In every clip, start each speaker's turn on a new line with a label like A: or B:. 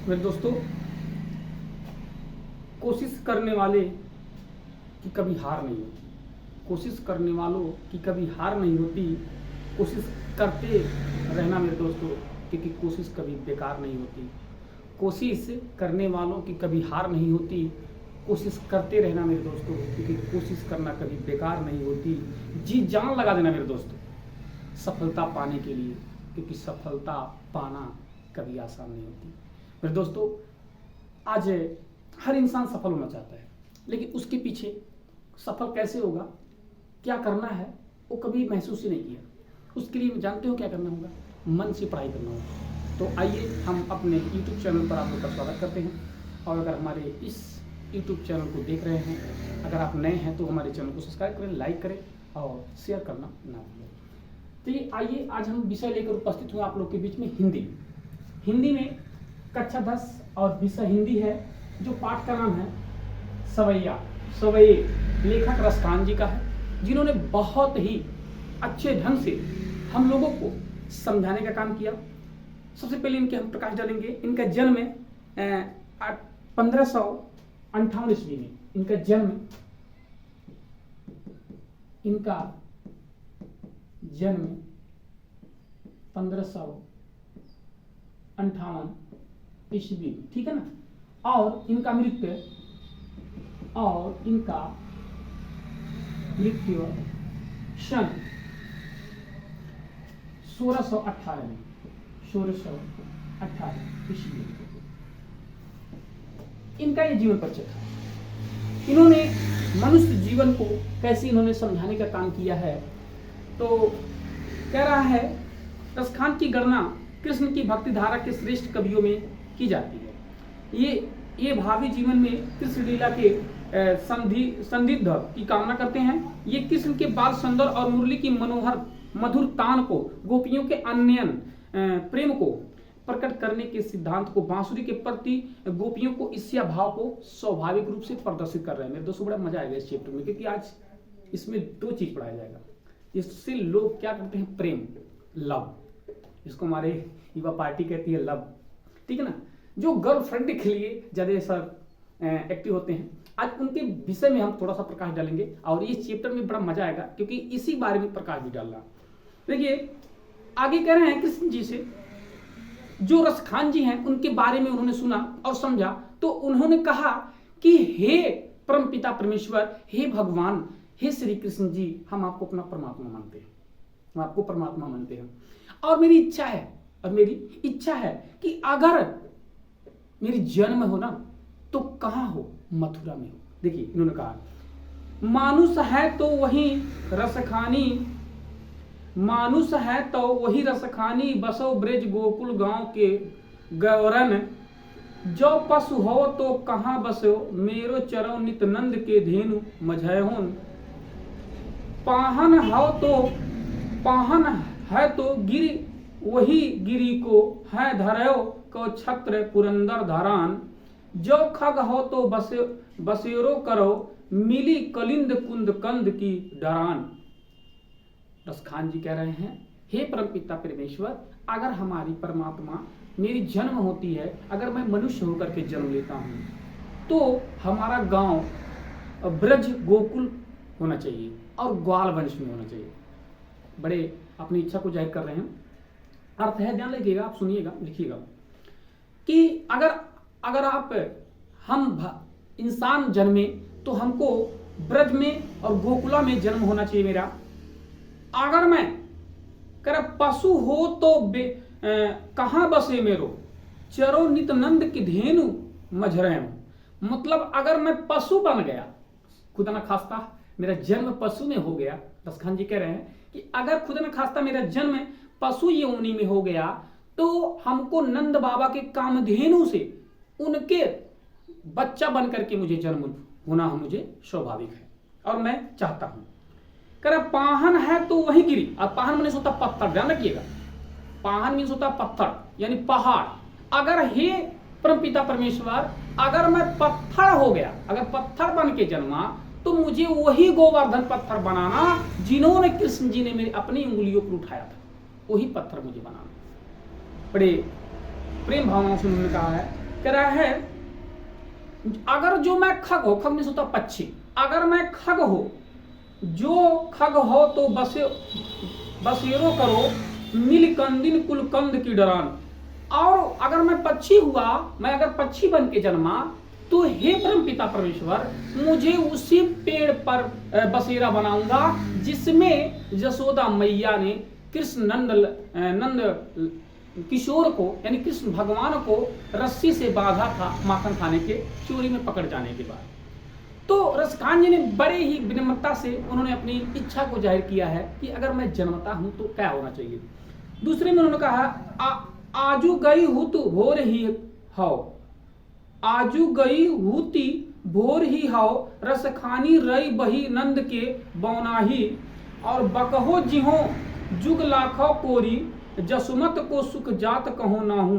A: मेरे दोस्तों, कोशिश करने वाले की कभी हार नहीं होती। कोशिश करने वालों की कभी हार नहीं होती। कोशिश करते रहना मेरे दोस्तों, क्योंकि कोशिश कभी बेकार नहीं होती। कोशिश करने वालों की कभी हार नहीं होती। कोशिश करते रहना मेरे दोस्तों, क्योंकि कोशिश करना कभी बेकार नहीं होती। जी जान लगा देना मेरे दोस्तों सफलता पाने के लिए, क्योंकि सफलता पाना कभी आसान नहीं होती। मेरे दोस्तों, आज हर इंसान सफल होना चाहता है, लेकिन उसके पीछे सफल कैसे होगा, क्या करना है, वो कभी महसूस ही नहीं किया। उसके लिए जानते हो क्या करना होगा? मन से पढ़ाई करना होगा। तो आइए हम अपने YouTube चैनल पर आप लोग का स्वागत करते हैं। और अगर हमारे इस YouTube चैनल को देख रहे हैं, अगर आप नए हैं तो हमारे चैनल को सब्सक्राइब करें, लाइक करें और शेयर करना ना भूलें। तो ये आइए आज हम विषय लेकर उपस्थित हुए आप लोग के बीच में हिंदी में कक्षा 10 और विषय हिंदी है। जो पाठ का नाम है सवैये, लेखक रसखान जी का है, जिन्होंने बहुत ही अच्छे ढंग से हम लोगों को समझाने का काम किया। सबसे पहले इनके हम प्रकाश डालेंगे। इनका जन्म 1558 ईस्वी में इनका जन्म 1558 ईस्वी में, ठीक है ना। और इनका मृत्यु सन 1618 में 1618 ईस्वी में इनका ये जीवन परिचय था। इन्होंने मनुष्य जीवन को कैसे इन्होंने समझाने का काम किया है। तो कह रहा है, रसखान की गणना कृष्ण की भक्ति धारा के श्रेष्ठ कवियों में की जाती है। ये भावी जीवन में कृष्ण लीला के संदिग्ध की कामना करते हैं। ये कृष्ण के बाल सुंदर और मुरली की मनोहर मधुर तान को, गोपियों के अन्यन प्रेम को प्रकट करने के सिद्धांत को, बांसुरी के प्रति गोपियों को ईर्ष्या भाव को स्वाभाविक रूप से प्रदर्शित कर रहे हैं। मेरे दोस्तों, बड़ा मजा आएगा इस चैप्टर में, क्योंकि आज इसमें दो चीज पढ़ाया जाएगा। इससे लोग क्या करते हैं? प्रेम, लव, इसको हमारे युवा पार्टी कहती है लव, ठीक है ना। जो गर्लफ्रेंड के लिए ज्यादा सर एक्टिव होते हैं, आज उनके विषय में हम थोड़ा सा प्रकाश डालेंगे। और इस चैप्टर में बड़ा मजा आएगा, क्योंकि इसी बारे में प्रकाश भी डालना। देखिए आगे कह रहे हैं, कृष्ण जी से जो रसखान जी हैं उनके बारे में उन्होंने सुना और समझा, तो उन्होंने कहा कि हे परमपिता परमेश्वर, हे भगवान, हे श्री कृष्ण जी, हम आपको अपना परमात्मा मानते हैं, हम आपको परमात्मा मानते हैं। और मेरी इच्छा है कि अगर मेरी जन्म हो ना, तो कहां हो? मथुरा में हो। देखिए इन्होंने कहा, मानुष है तो वही रसखानी, बसो ब्रज गोकुल गांव के गौरन, जो पशु हो तो कहां बसो, मेरो चरो नित नंद के धेनु मझहोन, पाहन है तो गिर वही गिरी को, है धरयो को छत्र पुरंदर धरान, जो खग हो तो बसेरो करो, मिली कलिंद कुंद कंद की डरान। रसखान जी कह रहे हैं, हे परमपिता परमेश्वर, अगर हमारी परमात्मा मेरी जन्म होती है, अगर मैं मनुष्य होकर के जन्म लेता हूं, तो हमारा गांव ब्रज गोकुल होना चाहिए और ग्वाल वंश में होना चाहिए। बड़े अपनी इच्छा को जाहिर कर रहे हैं। अर्थ है, ध्यान लीजिएगा, आप सुनिएगा, लिखिएगा कि अगर हम इंसान जन्मे तो हमको ब्रज में और गोकुला में जन्म होना चाहिए मेरा। अगर मैं कर पशु हो तो कहां बसे मेरो, चरो नित नंद की धेनु मझरेम, मतलब अगर मैं पशु बन गया, खुदा न खास्ता मेरा जन्म पशु में हो गया। रसखान जी कह रहे हैं कि अगर खुदा न खास्ता मेरा जन्म पशु योनि में हो गया, तो हमको नंद बाबा के कामधेनु से उनके बच्चा बन करके मुझे जन्म होना मुझे स्वाभाविक है और मैं चाहता हूं। कर पाहन है तो वही गिरी, और पाहन मीन्स होता पत्थर, ध्यान रखिएगा, पाहन मीन्स होता पत्थर यानी पहाड़। अगर हे परमपिता परमेश्वर, अगर मैं पत्थर हो गया, अगर पत्थर बन के जन्मा, तो मुझे वही गोवर्धन पत्थर बनाना जिन्होंने कृष्ण जी ने मेरी अपनी उंगलियों पर उठाया था, वही पत्थर मुझे बनाना। बड़े प्रेम भावनाओं से उन्होंने कहा है कह रहा है अगर जो मैं खग हो, खग नहीं सोता पक्षी, अगर मैं खग हो, जो खग हो तो बसेरो करो मिल कंदिन कुल कंद की डरान। और अगर मैं पक्षी हुआ, मैं अगर पक्षी बन के जन्मा, तो हे परम पिता परमेश्वर मुझे उसी पेड़ पर बसेरा बनाऊंगा जिसमें यशोदा मैया ने कृष्ण नंद किशोर को यानी कृष्ण भगवान को रस्सी से बांधा था माखन खाने के चोरी में पकड़ जाने के बाद। तो रसखान जी ने बड़े ही विनम्रता से उन्होंने अपनी इच्छा को जाहिर किया है कि अगर मैं जन्मता हूं तो क्या होना चाहिए। दूसरे में उन्होंने कहा आजू गई हुत भोर ही हाओ, आजू गई हुती भोर ही हाओ, रसखानी रई बही नंद के बौनाही, और बकहो जिहो जुग लाखो कोरी, जसुमत को सुख जात कहो नाहू,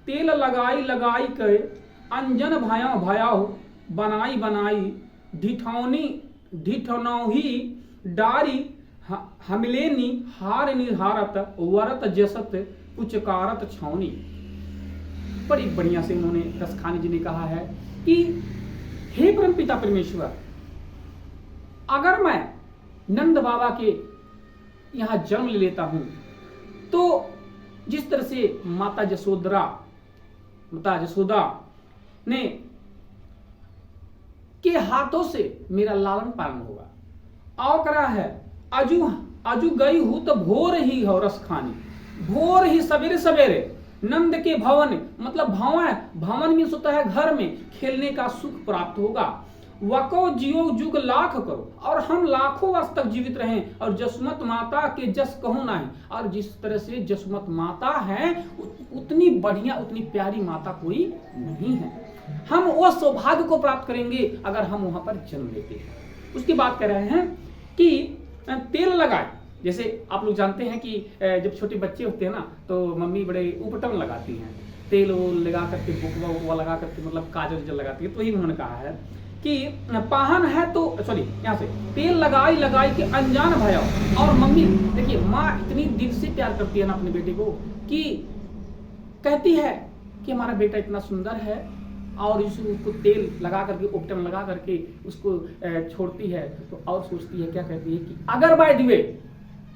A: तेल लगाई लगाई के अंजन भयाओ भयाओ, बनाई बनाई ढिठौनी डारी हमलेनी हार निहारत, वरत जसत कुचकारत छौनी। बड़ी बढ़िया से उन्होंने रसखानी जी ने कहा है कि हे परम पिता परमेश्वर, अगर मैं नंद बाबा के यहां जन्म ले लेता हूं तो जिस तरह से माता जसोदा ने के हाथों से मेरा लालन पालन होगा। और करा है अजू गई हूं तो भोर ही हो रसखानी, भोर ही सवेरे सवेरे नंद के भवन, मतलब भवन में होता है घर में, खेलने का सुख प्राप्त होगा। वको जियो जुग लाख करो, और हम लाखों वर्ष तक जीवित रहें, और जसमत माता के जस कहो नहीं। और जिस तरह से जसमत माता है उतनी बढ़िया उतनी प्यारी माता कोई नहीं है। हम वो सौभाग्य को प्राप्त करेंगे अगर हम वहां पर जन्म लेते हैं। उसकी बात कर रहे हैं कि तेल लगाए, जैसे आप लोग जानते हैं कि जब छोटे बच्चे होते हैं ना तो मम्मी बड़े उपटन लगाती हैं, तेल लगा करके बुकवा लगा करके, मतलब काजल लगाती है। तो ही उन्होंने कहा है कि पाहन है तो सॉरी यहाँ से तेल लगाई लगाई के अनजान भया। और मम्मी देखिए, माँ इतनी दिल से प्यार करती है ना अपने बेटे को कि कहती है कि हमारा बेटा इतना सुंदर है, और उसको तेल लगा करके उपटन लगा करके उसको छोड़ती है। तो और सोचती है, क्या कहती है कि अगर बाय द वे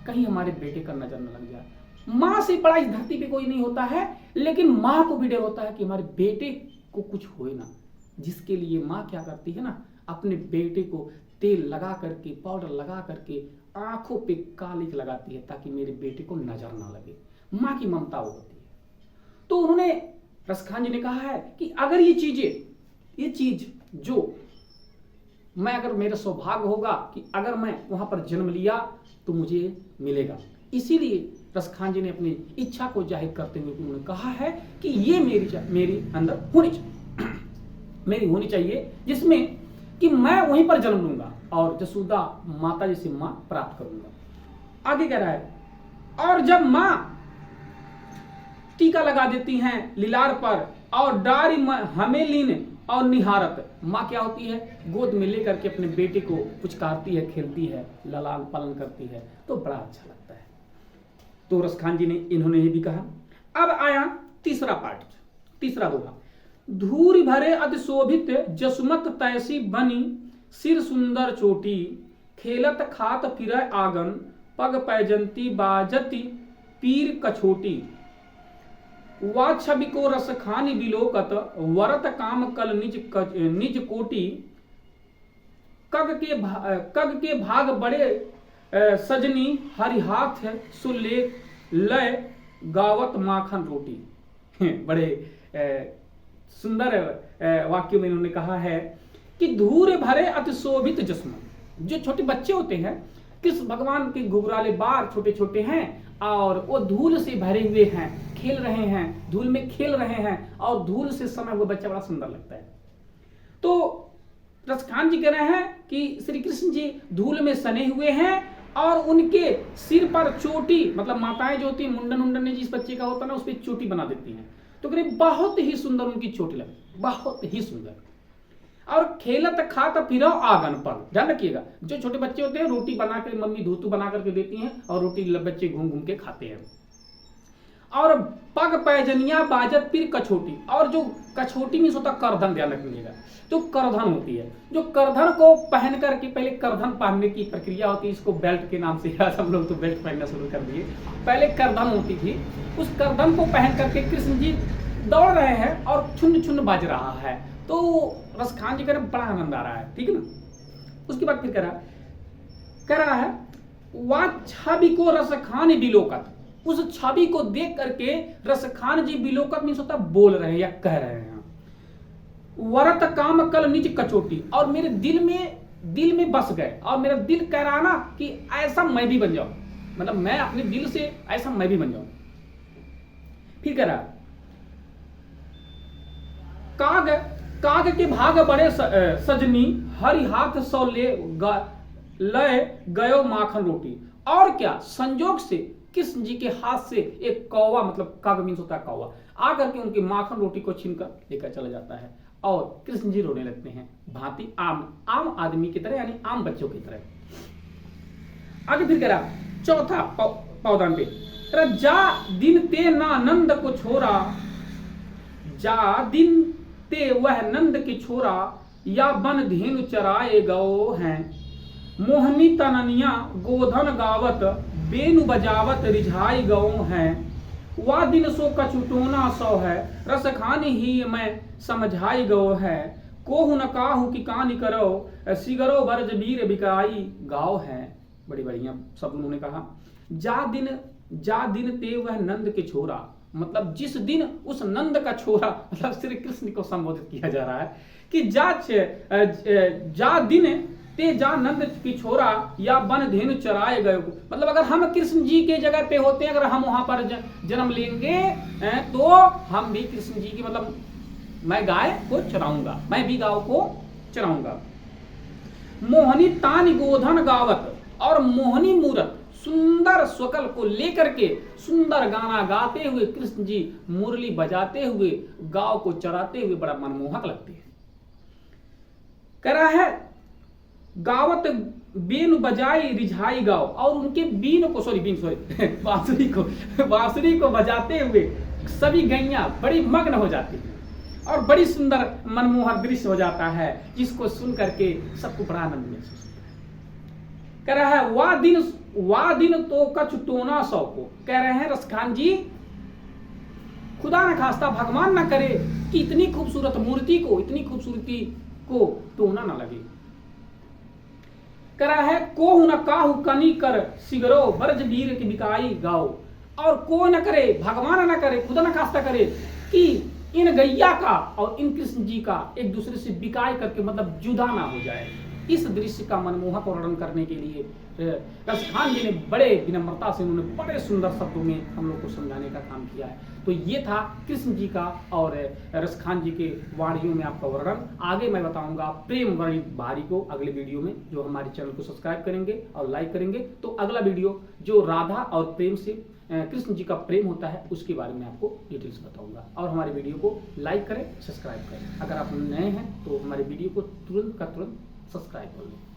A: कहीं हमारे बेटे का नजर न लग जाए। माँ से बड़ा इस धरती पे कोई नहीं होता है, लेकिन माँ को भी डर होता है कि हमारे बेटे को कुछ होए ना, जिसके लिए माँ क्या करती है ना, अपने बेटे को तेल लगा करके, पाउडर लगा करके आंखों पे कालिक लगाती है ताकि मेरे बेटे को नजर ना लगे। माँ की ममता वो होती है। तो उन्होंने रसखान जी ने कहा है कि अगर ये चीज जो मैं, अगर मेरा सौभाग्य होगा कि अगर मैं वहां पर जन्म लिया तो मुझे मिलेगा। इसीलिए रसखान जी ने अपनी इच्छा को जाहिर करते हुए उन्होंने कहा है कि ये मेरी अंदर मेरी होनी चाहिए, जिसमें कि मैं वहीं पर जन्म लूंगा और जसोदा माता जैसे मां प्राप्त करूंगा। आगे कह रहा है, और जब मां टीका लगा देती हैं लीलार पर, और डारी हमेलीन और निहारत, माँ क्या होती है, गोद में लेकर के अपने बेटे को पुचकारती है, खेलती है, लालन पालन करती है, तो बड़ा अच्छा लगता है। तो रसखान जी ने इन्होंने ये भी कहा। अब आया तीसरा पार्ट, तीसरा दोहा। धूरी भरे अतिशोभित जसमत तैसी बनी, सिर सुंदर चोटी, खेलत खात फिर आंगन, पग पैजंती बाजती पीर कछोटी, वा छवि को रसखानी बिलोकत, वरत काम कल निज कोटि, कग के भाग बड़े सजनी, हरिहाथ सुले लय गावत माखन रोटी। बड़े सुंदर वाक्य में उन्होंने कहा है कि धूरे भरे अतिशोभित जसमत, जो छोटे बच्चे होते हैं कृष्ण भगवान के घुघराले बार छोटे छोटे हैं और वो धूल से भरे हुए हैं, खेल रहे हैं, धूल में खेल रहे हैं, और धूल से समय हुआ बच्चा बड़ा सुंदर लगता है। तो रसखान जी कह रहे हैं कि श्री कृष्ण जी धूल में सने हुए हैं और उनके सिर पर चोटी, मतलब माताएं जो होती है मुंडन जिस बच्चे का होता है ना उस पर चोटी बना देती हैं। तो कह रहे बहुत ही सुंदर उनकी चोटी लगी, बहुत ही सुंदर। और खेलत खात फिर आंगन पर, ध्यान रखिएगा, जो छोटे बच्चे होते हैं रोटी बना कर मम्मी धूतू बना करके देती हैं और रोटी बच्चे घूम घूम के खाते हैं। और पग पैजनिया बाजत पीर कछोटी, और जो कछोटी में होता करधन, ध्यान रखिएगा, तो करधन होती है, जो करधन को पहन करके, पहले करधन पहनने की प्रक्रिया होती है, इसको बेल्ट के नाम से आज हम लोग तो बेल्ट पहनना शुरू कर दिए, पहले करधन होती थी, उस करधन को पहन करके कृष्ण जी दौड़ रहे हैं और छुन्न छुन्न बज रहा है, तो रसखान जी का बड़ा आनंद आ रहा है, ठीक है ना। उसके बाद फिर कह रहा है वह छवि को रसखान बिलोकत, उस छवि को देख करके रसखान जी बिलोकत में होता बोल रहे हैं या कह रहे हैं, वरत काम कल निज कचोटी, और मेरे दिल में बस गए, और मेरा दिल कह रहा ना कि ऐसा मैं भी बन जाऊं, मतलब मैं अपने दिल से ऐसा मैं भी बन जाऊं। फिर कह रहा काग के भाग बड़े सजनी, हरि हाथ सौ लय गयो माखन रोटी, और क्या संजोग से कृष्ण जी के हाथ से एक कौवा, मतलब काग मीन्स होता है कौवा, आकर के उनकी माखन रोटी को छीनकर लेकर चला जाता है, और कृष्ण जी रोने लगते हैं, भांति आम आदमी की तरह, यानी आम बच्चों की तरह। आगे फिर कह रहा चौथा पौदान पे, जा दिन ते ना नंद को छोरा, जा दिन ते वह नंद के छोरा, या बन धेनु चराए गो हैं, मोहनी तननिया गोधन गावत, बेनु बजावत रिझाई गौ हैं, वह दिन सो कछुटोना सौ है, रस खानी ही मैं समझाई गो है, कोहु न काहू की कानी करो, सिगरो बरज वीर बिकाई गाओ है। बड़ी बढ़िया सब उन्होंने कहा। जा दिन ते वह नंद के छोरा, मतलब जिस दिन उस नंद का छोरा, मतलब श्री कृष्ण को संबोधित किया जा रहा है कि जा दिन ते जा नंद की छोरा, या बन धेनु चराए गए, मतलब अगर हम कृष्ण जी के जगह पे होते हैं, अगर हम वहां पर जन्म लेंगे तो हम भी कृष्ण जी की, मतलब मैं गाय को चराऊंगा, मैं भी गांव को चराऊंगा। मोहनी तान गोधन गावत, और मोहनी मूरत सुंदर स्वकल को लेकर के सुंदर गाना गाते हुए कृष्ण जी मुरली बजाते हुए गांव को चराते हुए बड़ा मनमोहक लगते हैं। कह रहा है गावत बीन बजाई रिझाई गाओ, और उनके बांसुरी को बजाते हुए सभी गैया बड़ी मग्न हो जाती हैं, और बड़ी सुंदर मनमोहक दृश्य हो जाता है, जिसको सुन करके सबको बड़ा आनंद महसूस होता है। कह रहा है वाह दिन तो कछ टोना सौ को, कह रहे हैं रसखान जी खुदा न खास्ता, भगवान न करे कि इतनी खूबसूरत मूर्ति को, इतनी खूबसूरती को टोना न लगे। करा है कोहु न काहू कनी कर, सिगरो बरज वीर की बिकाई गाओ, और को न करे, भगवान न करे, खुदा न खास्ता करे कि इन गैया का और इन कृष्ण जी का एक दूसरे से बिकाई करके, मतलब जुदा ना हो जाए। इस दृश्य का मनमोहक वर्णन करने के लिए रसखान जी ने बड़े विनम्रता से, उन्होंने बड़े सुंदर शब्दों में हम लोग को समझाने का काम किया है। तो ये था कृष्ण जी का और रसखान जी के वाणियों में आपका वर्णन। आगे मैं बताऊंगा प्रेम वर्णित बारी को अगले वीडियो में, जो हमारे चैनल को सब्सक्राइब करेंगे और लाइक करेंगे तो अगला वीडियो जो राधा और प्रेम से कृष्ण जी का प्रेम होता है उसके बारे में आपको डिटेल्स बताऊंगा। और हमारे वीडियो को लाइक करें, सब्सक्राइब करें। अगर आप नए हैं तो हमारे वीडियो को तुरंत का तुरंत सब्सक्राइब कर लें।